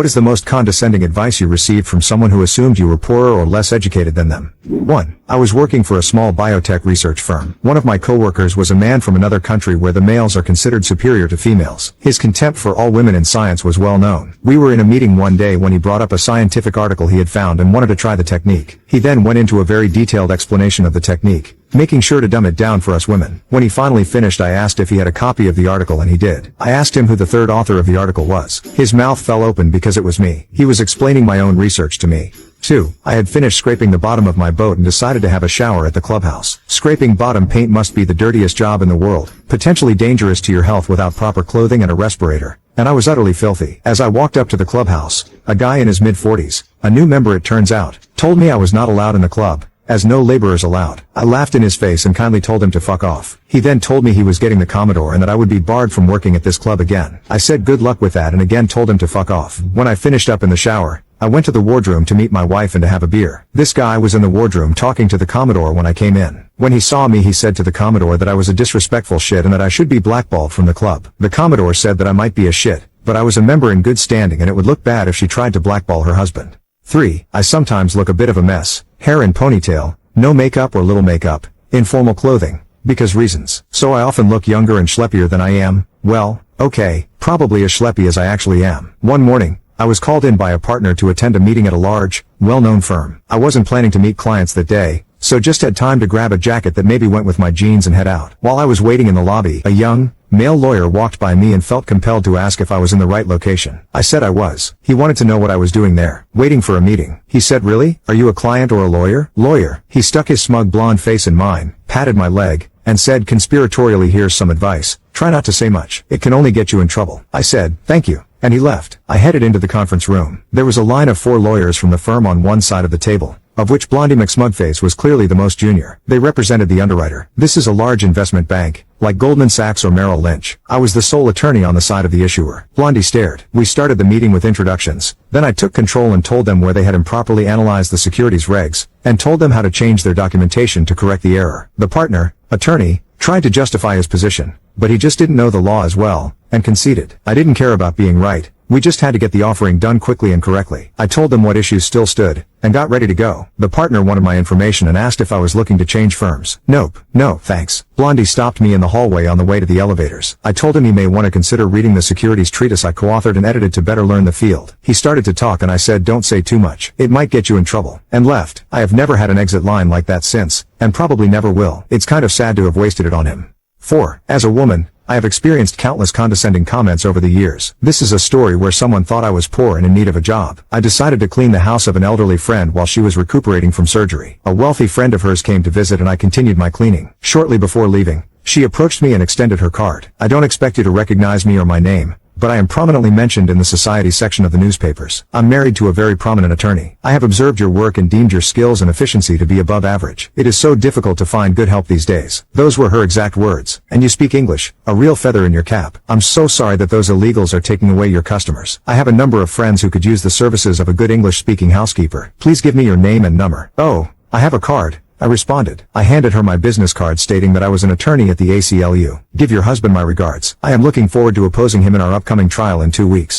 What is the most condescending advice you received from someone who assumed you were poorer or less educated than them? 1. I was working for a small biotech research firm. One of my coworkers was a man from another country where the males are considered superior to females. His contempt for all women in science was well known. We were in a meeting one day when he brought up a scientific article he had found and wanted to try the technique. He then went into a very detailed explanation of the technique, making sure to dumb it down for us women. When he finally finished, I asked if he had a copy of the article, and he did. I asked him who the third author of the article was. His mouth fell open because it was me. He was explaining my own research to me. 2. I had finished scraping the bottom of my boat and decided to have a shower at the clubhouse. Scraping bottom paint must be the dirtiest job in the world, potentially dangerous to your health without proper clothing and a respirator. And I was utterly filthy. As I walked up to the clubhouse, a guy in his mid-40s, a new member it turns out, told me I was not allowed in the club, as no laborers allowed. I laughed in his face and kindly told him to fuck off. He then told me he was getting the Commodore and that I would be barred from working at this club again. I said good luck with that and again told him to fuck off. When I finished up in the shower, I went to the wardroom to meet my wife and to have a beer. This guy was in the wardroom talking to the Commodore when I came in. When he saw me, he said to the Commodore that I was a disrespectful shit and that I should be blackballed from the club. The Commodore said that I might be a shit, but I was a member in good standing and it would look bad if she tried to blackball her husband. 3. I sometimes look a bit of a mess, hair in ponytail, no makeup or little makeup, informal clothing, because reasons. So I often look younger and schleppier than I am. Well, okay, probably as schleppy as I actually am. One morning, I was called in by a partner to attend a meeting at a large, well-known firm. I wasn't planning to meet clients that day, so just had time to grab a jacket that maybe went with my jeans and head out. While I was waiting in the lobby, a young, male lawyer walked by me and felt compelled to ask if I was in the right location. I said I was. He wanted to know what I was doing there, waiting for a meeting. He said, "Really? Are you a client or a lawyer?" Lawyer. He stuck his smug blonde face in mine, patted my leg, and said conspiratorially, "Here's some advice. Try not to say much. It can only get you in trouble." I said, "Thank you," and he left. I headed into the conference room. There was a line of 4 lawyers from the firm on one side of the table, of which Blondie McSmugface was clearly the most junior. They represented the underwriter. This is a large investment bank, like Goldman Sachs or Merrill Lynch. I was the sole attorney on the side of the issuer. Blondie stared. We started the meeting with introductions. Then I took control and told them where they had improperly analyzed the securities regs, and told them how to change their documentation to correct the error. The partner, attorney, tried to justify his position, but he just didn't know the law as well, and conceded. I didn't care about being right. We just had to get the offering done quickly and correctly. I told them what issues still stood, and got ready to go. The partner wanted my information and asked if I was looking to change firms. Nope, no, thanks. Blondie stopped me in the hallway on the way to the elevators. I told him he may want to consider reading the securities treatise I co-authored and edited to better learn the field. He started to talk and I said, "Don't say too much. It might get you in trouble," and left. I have never had an exit line like that since, and probably never will. It's kind of sad to have wasted it on him. 4. As a woman, I have experienced countless condescending comments over the years. This is a story where someone thought I was poor and in need of a job. I decided to clean the house of an elderly friend while she was recuperating from surgery. A wealthy friend of hers came to visit and I continued my cleaning. Shortly before leaving, she approached me and extended her card. "I don't expect you to recognize me or my name, but I am prominently mentioned in the society section of the newspapers. I'm married to a very prominent attorney. I have observed your work and deemed your skills and efficiency to be above average. It is so difficult to find good help these days." Those were her exact words. "And you speak English, a real feather in your cap. I'm so sorry that those illegals are taking away your customers. I have a number of friends who could use the services of a good English-speaking housekeeper. Please give me your name and number." "Oh, I have a card," I responded. I handed her my business card stating that I was an attorney at the ACLU. "Give your husband my regards. I am looking forward to opposing him in our upcoming trial in 2 weeks.